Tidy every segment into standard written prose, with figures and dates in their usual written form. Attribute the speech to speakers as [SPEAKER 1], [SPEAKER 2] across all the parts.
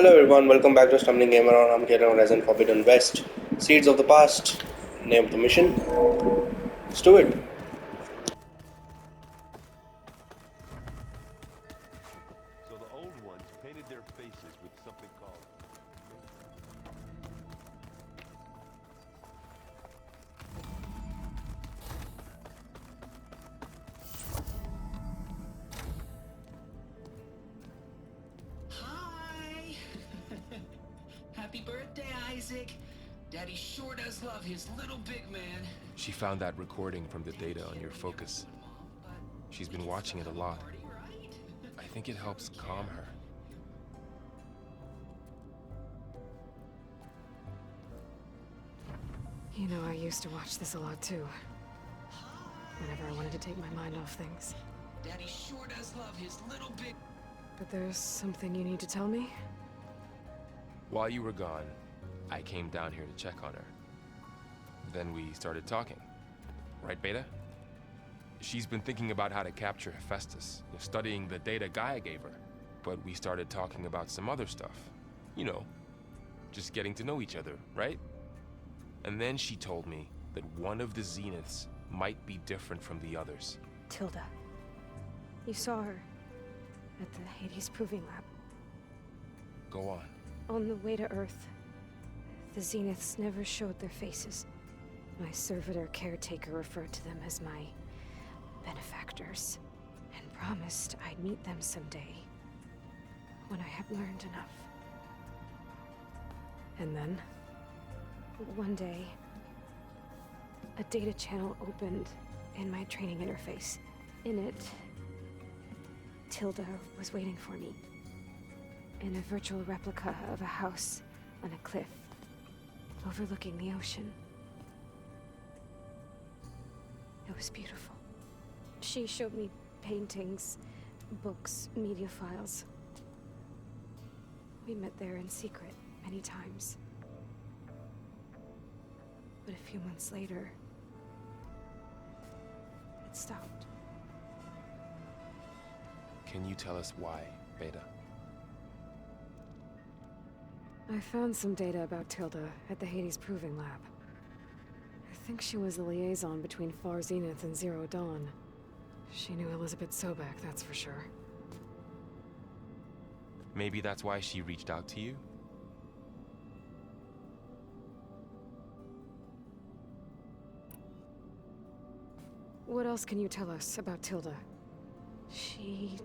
[SPEAKER 1] Hello everyone, welcome back to Stumbling Gamer on I'm here on Resident Forbidden West. Seeds of the Past. Name of the mission. Let's do it.
[SPEAKER 2] So the old ones painted their faces with something called...
[SPEAKER 3] Hi! Happy birthday, Isaac. Daddy sure does love his little big man.
[SPEAKER 4] She found that recording from the data on your focus. She's been watching it a lot. I think it helps calm her.
[SPEAKER 5] You know, I used to watch this a lot too. Whenever I wanted to take my mind off things.
[SPEAKER 3] Daddy sure does love his little big...
[SPEAKER 5] But there's something you need to tell me?
[SPEAKER 4] While you were gone, I came down here to check on her. Then we started talking. Right, Beta? She's been thinking about how to capture Hephaestus, studying the data Gaia gave her. But we started talking about some other stuff. You know, just getting to know each other, right? And then she told me that one of the Zeniths might be different from the others.
[SPEAKER 5] Tilda. You saw her at the Hades Proving Lab.
[SPEAKER 4] Go on.
[SPEAKER 5] On the way to Earth, the Zeniths never showed their faces. My servitor caretaker referred to them as my benefactors, and promised I'd meet them someday, when I had learned enough. And then, one day, a data channel opened in my training interface. In it, Tilda was waiting for me, in a virtual replica of a house on a cliff, overlooking the ocean. It was beautiful. She showed me paintings, books, media files. We met there in secret many times. But a few months later, it stopped.
[SPEAKER 4] Can you tell us why, Beta?
[SPEAKER 5] I found some data about Tilda at the Hades Proving Lab. I think she was the liaison between Far Zenith and Zero Dawn. She knew Elizabeth Sobek, that's for sure.
[SPEAKER 4] Maybe that's why she reached out to you?
[SPEAKER 5] What else can you tell us about Tilda? She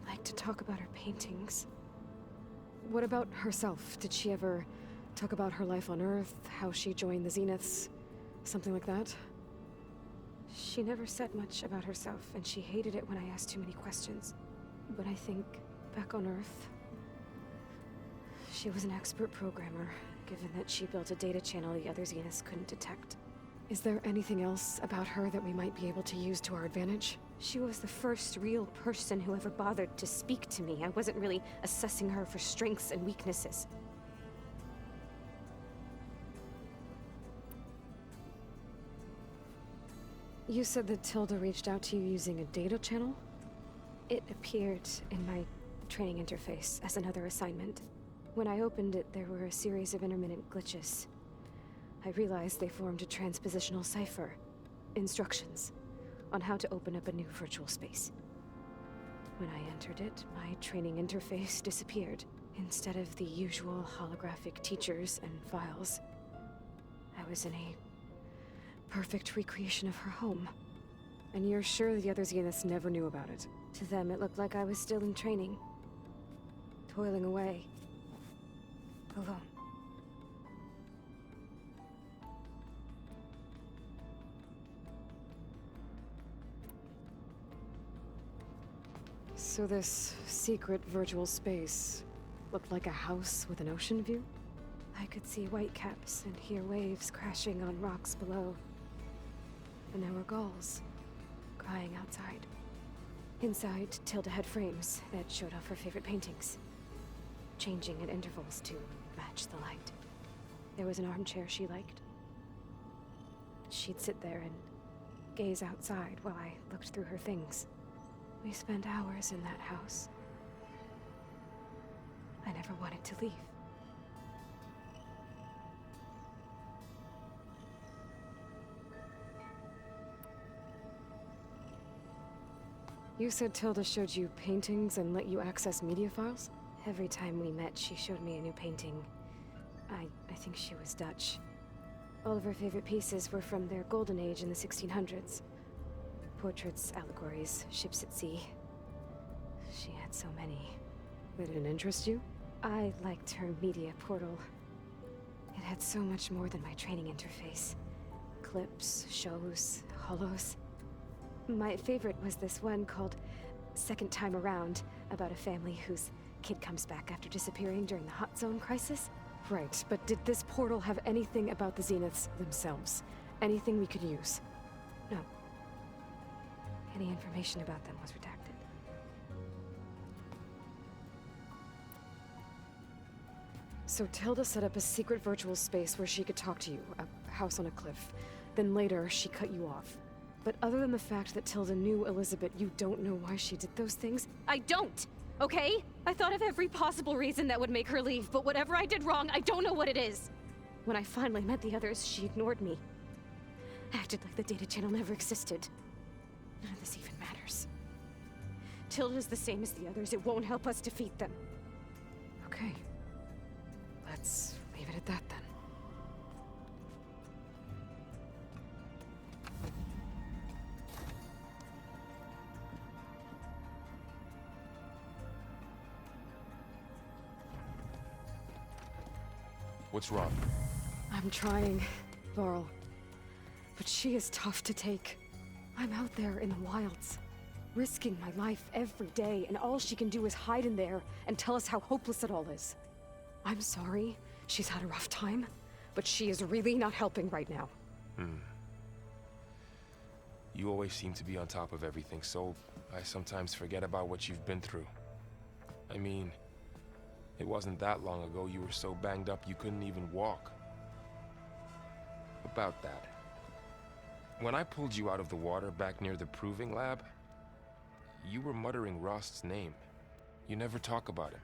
[SPEAKER 5] liked to talk about her paintings. What about herself? Did she ever talk about her life on Earth, how she joined the Zeniths, something like that? She never said much about herself, and she hated it when I asked too many questions. But I think, back on Earth, she was an expert programmer, given that she built a data channel the other Zeniths couldn't detect. Is there anything else about her that we might be able to use to our advantage? She was the first real person who ever bothered to speak to me. I wasn't really assessing her for strengths and weaknesses. You said that Tilda reached out to you using a data channel? It appeared in my training interface as another assignment. When I opened it, there were a series of intermittent glitches. I realized they formed a transpositional cipher. Instructions on how to open up a new virtual space. When I entered it, my training interface disappeared. Instead of the usual holographic teachers and files, I was in a perfect recreation of her home. And you're sure the other Zeniths never knew about it? To them, it looked like I was still in training. Toiling away. Alone. So this secret virtual space looked like a house with an ocean view? I could see whitecaps and hear waves crashing on rocks below. And there were gulls crying outside. Inside, Tilda had frames that showed off her favorite paintings, changing at intervals to match the light. There was an armchair she liked. She'd sit there and gaze outside while I looked through her things. We spent hours in that house. I never wanted to leave. You said Tilda showed you paintings and let you access media files? Every time we met, she showed me a new painting. I think she was Dutch. All of her favorite pieces were from their golden age in the 1600s. Portraits, allegories, ships at sea. She had so many.
[SPEAKER 6] That didn't interest you?
[SPEAKER 5] I liked her media portal. It had so much more than my training interface. Clips, shows, holos. My favorite was this one called Second Time Around, about a family whose kid comes back after disappearing during the Hot Zone crisis.
[SPEAKER 6] Right, but did this portal have anything about the Zeniths themselves? Anything we could use?
[SPEAKER 5] No. Any information about them was redacted.
[SPEAKER 6] So Tilda set up a secret virtual space where she could talk to you, a house on a cliff. Then later, she cut you off. But other than the fact that Tilda knew Elizabeth, you don't know why she did those things?
[SPEAKER 5] I don't! Okay? I thought of every possible reason that would make her leave, but whatever I did wrong, I don't know what it is. When I finally met the others, she ignored me. Acted like the data channel never existed. None of this even matters. Tilda's the same as the others. It won't help us defeat them.
[SPEAKER 6] Okay. Let's leave it at that then.
[SPEAKER 4] What's wrong?
[SPEAKER 6] I'm trying, Varl. But she is tough to take. I'm out there in the wilds, risking my life every day, and all she can do is hide in there and tell us how hopeless it all is. I'm sorry, she's had a rough time, but she is really not helping right now.
[SPEAKER 4] You always seem to be on top of everything, so I sometimes forget about what you've been through. I mean, it wasn't that long ago you were so banged up you couldn't even walk. About that. When I pulled you out of the water back near the proving lab, you were muttering Rost's name. You never talk about him.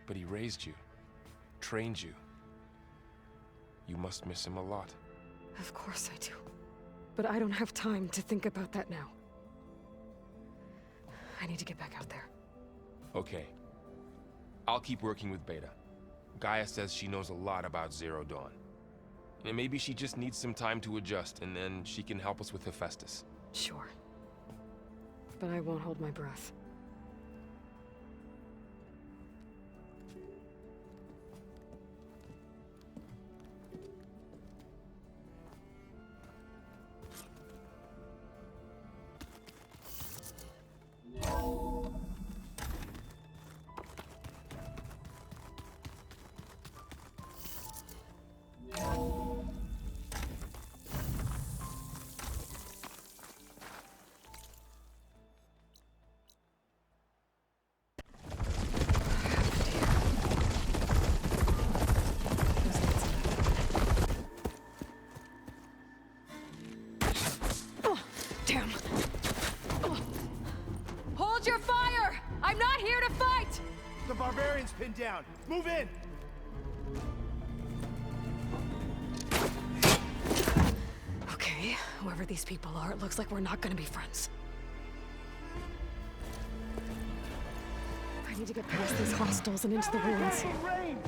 [SPEAKER 4] But he raised you, trained you. You must miss him a lot.
[SPEAKER 6] Of course I do. But I don't have time to think about that now. I need to get back out there.
[SPEAKER 4] Okay. I'll keep working with Beta. Gaia says she knows a lot about Zero Dawn. And maybe she just needs some time to adjust, and then she can help us with Hephaestus.
[SPEAKER 6] Sure. But I won't hold my breath.
[SPEAKER 5] Damn. Hold your fire! I'm not here to fight!
[SPEAKER 7] The barbarian's pinned down. Move in!
[SPEAKER 6] Okay, whoever these people are, it looks like we're not gonna be friends. I need to get past these hostiles and into the ruins.
[SPEAKER 7] Range!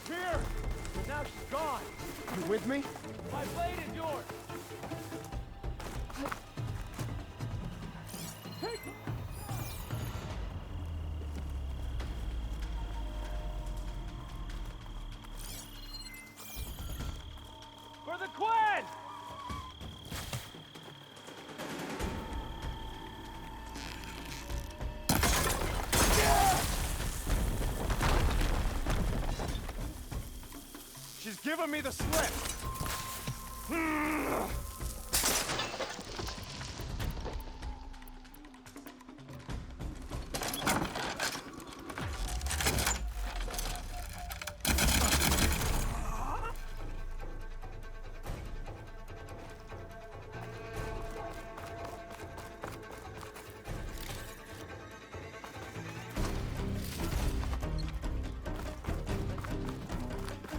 [SPEAKER 7] Here! But now she's gone. You with me? My blade is yours! For the Queen! She's giving me the slip!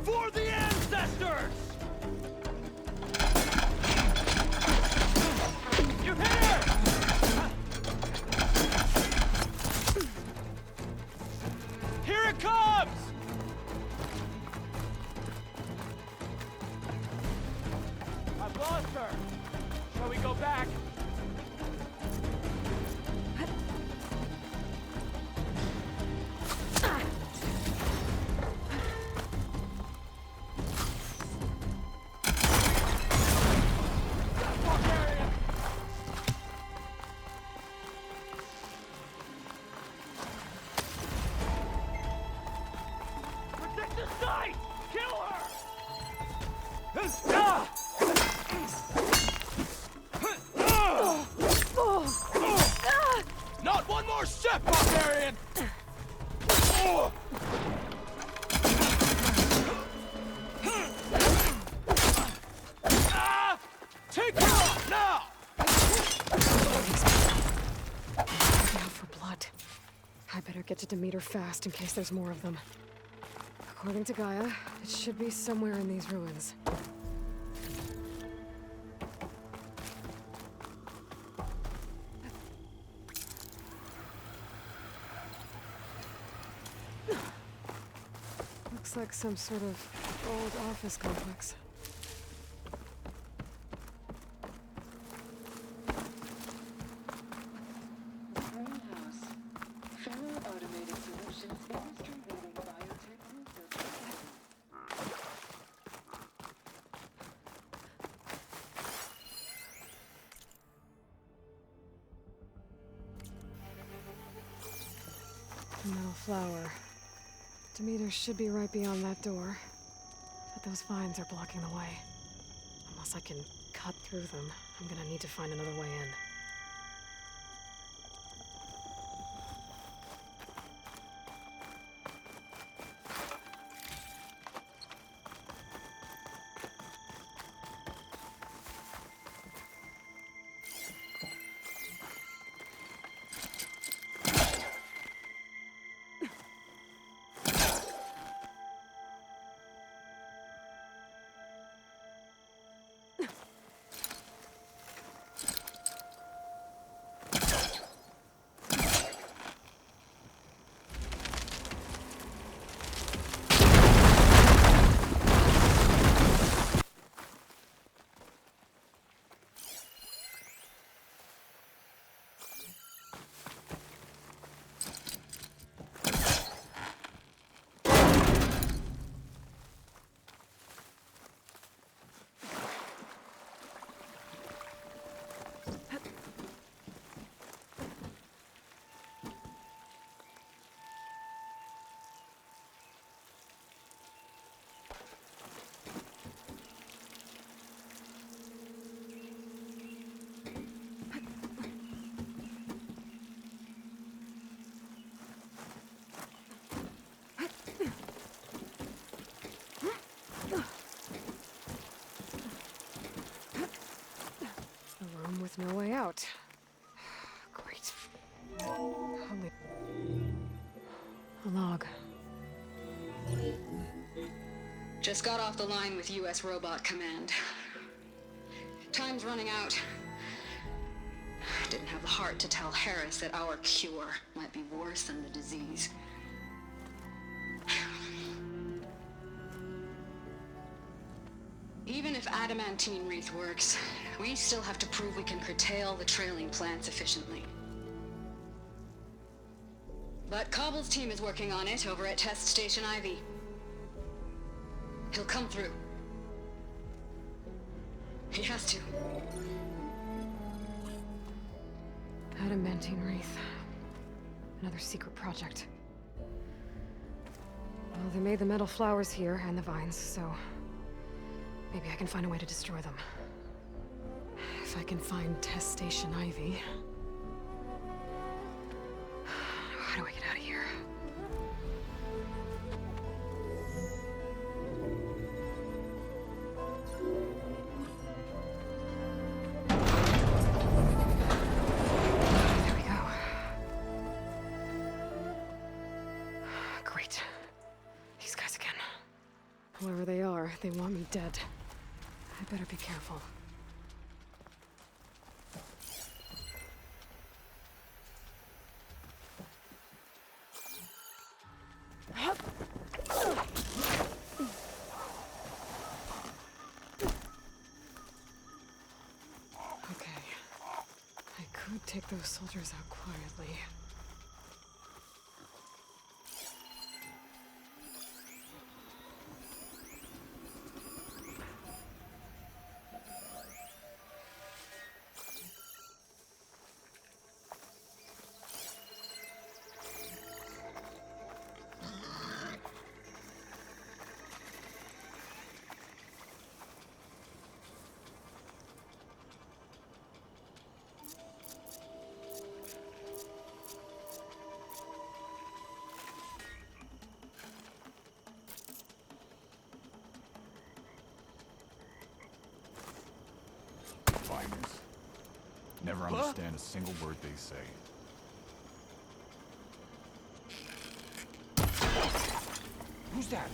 [SPEAKER 7] For the ancestors! You here! Here it comes! I've lost her. Shall we go back? Protect the site! Kill her! Not one more step, barbarian! Take her off now!
[SPEAKER 5] Looking out for blood. I better get to Demeter fast in case there's more of them. According to Gaia, it should be somewhere in these ruins. Looks like some sort of old office complex. Metal flower. Demeter should be right beyond that door. But those vines are blocking the way. Unless I can cut through them, I'm gonna need to find another way in. With no way out. Great. Holy... A log.
[SPEAKER 8] Just got off the line with US Robot Command. Time's running out. Didn't have the heart to tell Harris that our cure might be worse than the disease. Even if adamantine wreath works, we still have to prove we can curtail the trailing plants efficiently. But Cobble's team is working on it over at Test Station Ivy. He'll come through. He has to.
[SPEAKER 6] Adamantine wreath. Another secret project. Well, they made the metal flowers here and the vines, so maybe I can find a way to destroy them. If I can find Test Station Ivy. How do I get out of here? There we go. Great. These guys again. Whoever they are, they want me dead. I better be careful. Okay. I could take those soldiers out quietly.
[SPEAKER 9] Fighters. Never understand a single word they say.
[SPEAKER 7] Who's that?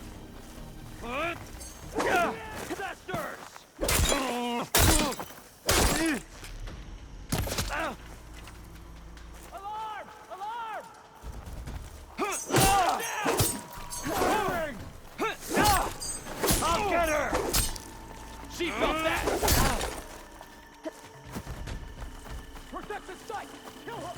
[SPEAKER 7] Investors! Alarm! Alarm! Moving! I'll get her! She felt that! Protect the site! Kill her!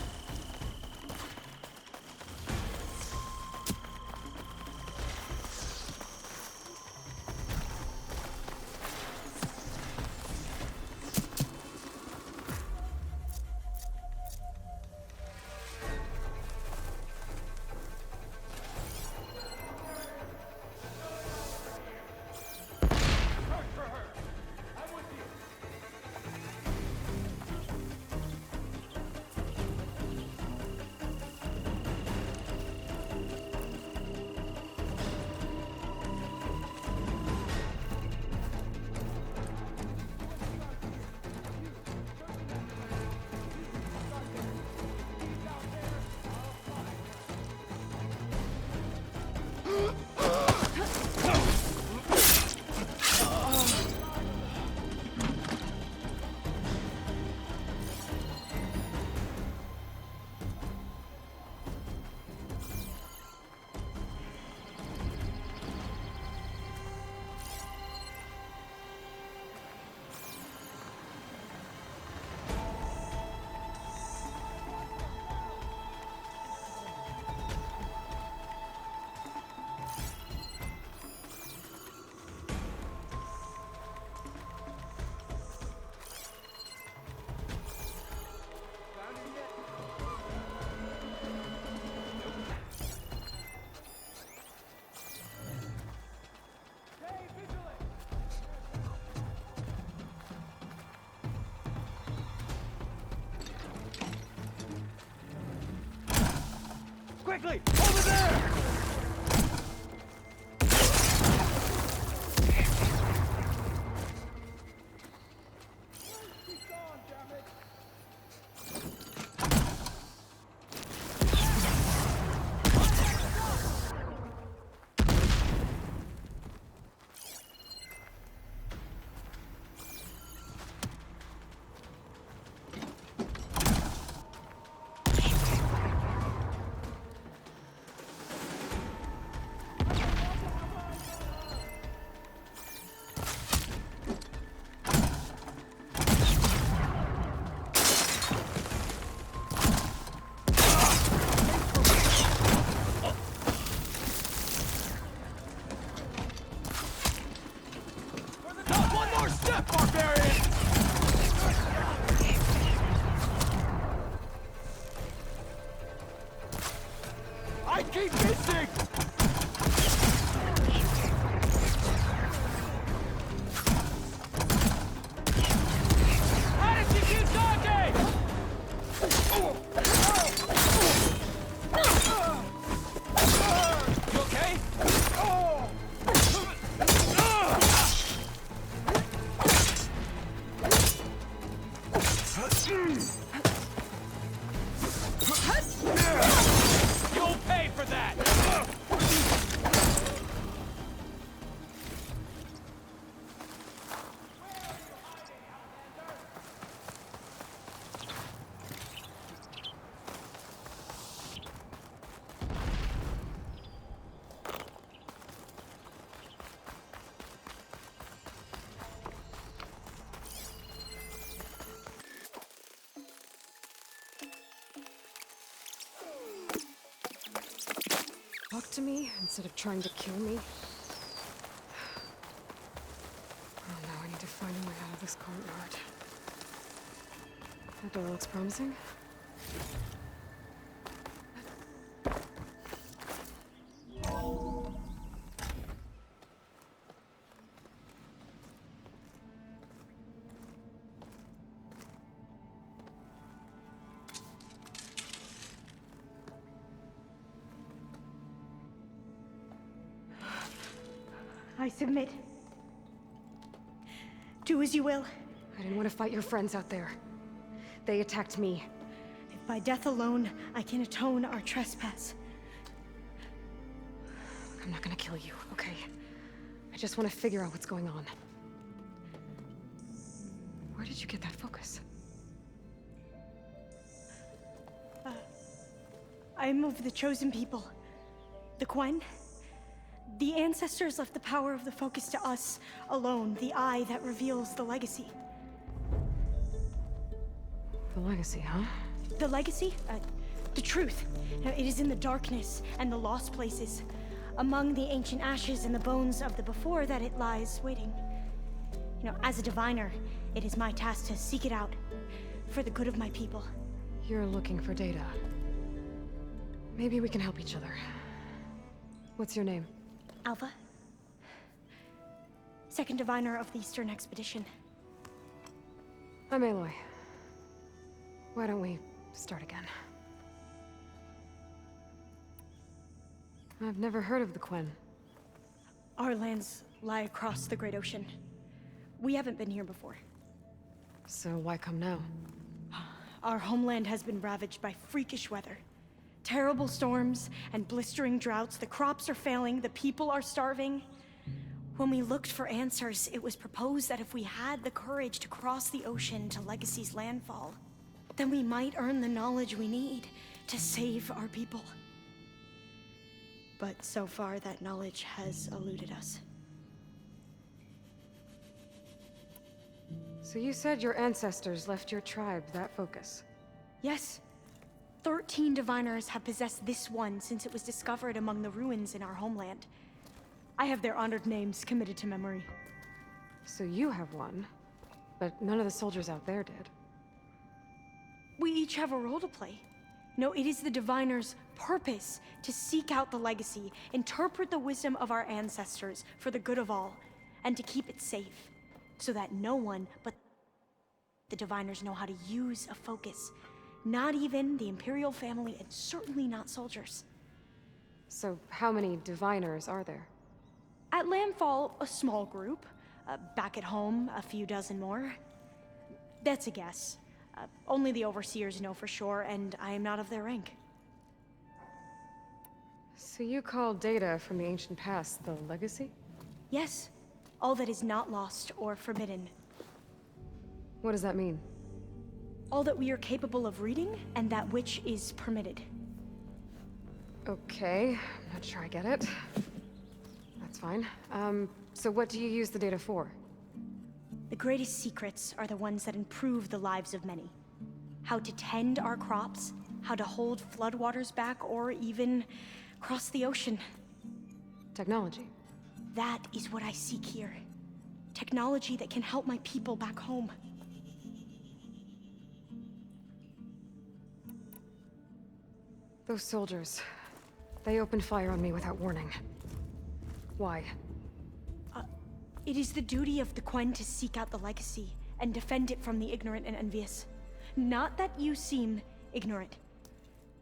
[SPEAKER 7] Quickly! Over there! He's gone, damn it! barbarian! I keep missing! How did you keep talking? You okay? You'll pay for that!
[SPEAKER 6] Talk to me instead of trying to kill me. Oh, now I need to find a way out of this courtyard. That door looks promising.
[SPEAKER 10] I submit. Do as you will.
[SPEAKER 6] I didn't want to fight your friends out there. They attacked me.
[SPEAKER 10] If by death alone I can atone our trespass.
[SPEAKER 6] I'm not gonna kill you, okay? I just want to figure out what's going on. Where did you get that focus?
[SPEAKER 10] I am of the chosen people. The Quen. The ancestors left the power of the focus to us alone, the eye that reveals the legacy.
[SPEAKER 6] The legacy, huh?
[SPEAKER 10] The legacy? The truth. It is in the darkness and the lost places. Among the ancient ashes and the bones of the before that it lies waiting. As a diviner, it is my task to seek it out. For the good of my people.
[SPEAKER 6] You're looking for data. Maybe we can help each other. What's your name?
[SPEAKER 10] Alva. Second diviner of the Eastern Expedition.
[SPEAKER 6] I'm Aloy. Why don't we start again? I've never heard of the Quen.
[SPEAKER 10] Our lands lie across the Great Ocean. We haven't been here before.
[SPEAKER 6] So why come now?
[SPEAKER 10] Our homeland has been ravaged by freakish weather. Terrible storms and blistering droughts. The crops are failing, the people are starving. When we looked for answers, it was proposed that if we had the courage to cross the ocean to Legacy's landfall, then we might earn the knowledge we need to save our people. But so far, that knowledge has eluded us.
[SPEAKER 6] So you said your ancestors left your tribe that focus?
[SPEAKER 10] Yes. 13 diviners have possessed this one since it was discovered among the ruins in our homeland. I have their honored names committed to memory.
[SPEAKER 6] So you have one, but none of the soldiers out there did.
[SPEAKER 10] We each have a role to play. No, it is the diviner's purpose to seek out the legacy, interpret the wisdom of our ancestors for the good of all, and to keep it safe, so that no one but the diviners know how to use a focus. Not even the Imperial family, and certainly not soldiers.
[SPEAKER 6] So how many diviners are there?
[SPEAKER 10] At landfall, a small group. Back at home, a few dozen more. That's a guess. Only the overseers know for sure, and I am not of their rank.
[SPEAKER 6] So you call data from the ancient past the legacy?
[SPEAKER 10] Yes. All that is not lost or forbidden.
[SPEAKER 6] What does that mean?
[SPEAKER 10] All that we are capable of reading, and that which is permitted.
[SPEAKER 6] Okay, I'm not sure I get it. That's fine. So what do you use the data for?
[SPEAKER 10] The greatest secrets are the ones that improve the lives of many. How to tend our crops, how to hold floodwaters back, or even cross the ocean.
[SPEAKER 6] Technology.
[SPEAKER 10] That is what I seek here. Technology that can help my people back home.
[SPEAKER 5] Those soldiers, they opened fire on me without warning. Why?
[SPEAKER 10] It is the duty of the Quen to seek out the legacy and defend it from the ignorant and envious. Not that you seem ignorant.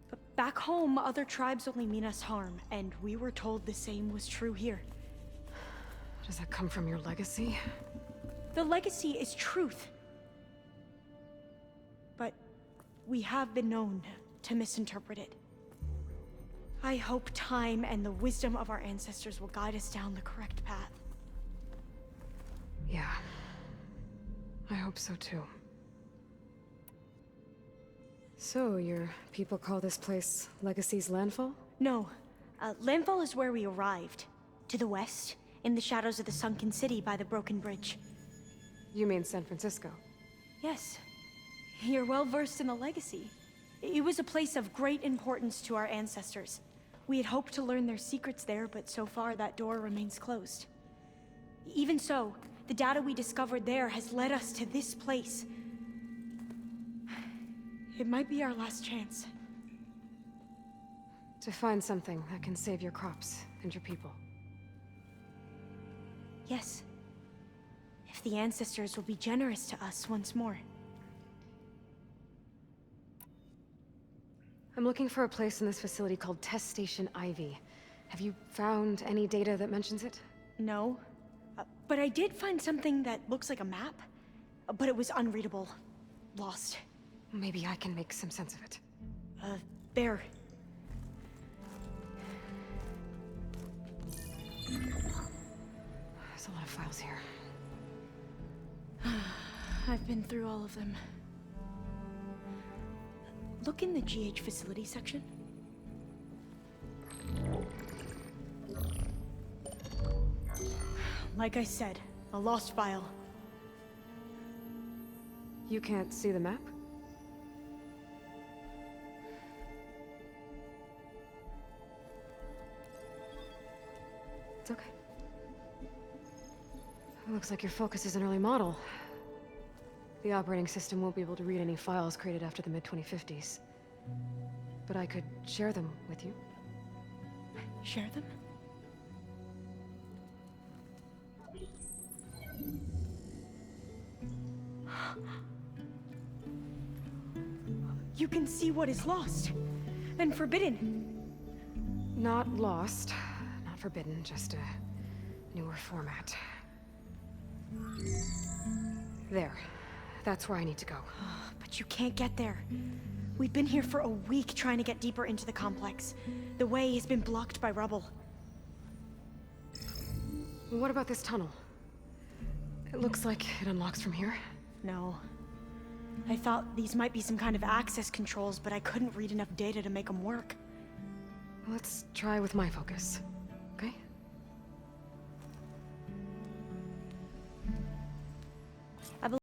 [SPEAKER 10] But back home, other tribes only mean us harm, and we were told the same was true here.
[SPEAKER 5] Does that come from your legacy?
[SPEAKER 10] The legacy is truth. But we have been known to misinterpret it. I hope time and the wisdom of our ancestors will guide us down the correct path.
[SPEAKER 5] Yeah. I hope so too. So, your people call this place Legacy's Landfall?
[SPEAKER 10] No. Landfall is where we arrived. To the west, in the shadows of the sunken city by the broken bridge.
[SPEAKER 5] You mean San Francisco?
[SPEAKER 10] Yes. You're well versed in the legacy. It was a place of great importance to our ancestors. We had hoped to learn their secrets there, but so far that door remains closed. Even so, the data we discovered there has led us to this place. It might be our last chance.
[SPEAKER 5] To find something that can save your crops and your people.
[SPEAKER 10] Yes. If the ancestors will be generous to us once more.
[SPEAKER 5] I'm looking for a place in this facility called Test Station Ivy. Have you found any data that mentions it?
[SPEAKER 10] No. But I did find something that looks like a map. But it was unreadable. Lost.
[SPEAKER 5] Maybe I can make some sense of it.
[SPEAKER 10] There.
[SPEAKER 5] There's a lot of files here.
[SPEAKER 10] I've been through all of them. Look in the GH facility section. Like I said, a lost file.
[SPEAKER 5] You can't see the map? It's okay. It looks like your focus is an early model. The operating system won't be able to read any files created after the mid-2050s. But I could share them with you.
[SPEAKER 10] Share them? You can see what is lost and forbidden.
[SPEAKER 5] Not lost, not forbidden, just a newer format. There. That's where I need to go.
[SPEAKER 10] But you can't get there. We've been here for a week trying to get deeper into the complex. The way has been blocked by rubble.
[SPEAKER 5] What about this tunnel? It looks like it unlocks from here.
[SPEAKER 10] No. I thought these might be some kind of access controls, but I couldn't read enough data to make them work.
[SPEAKER 5] Let's try with my focus.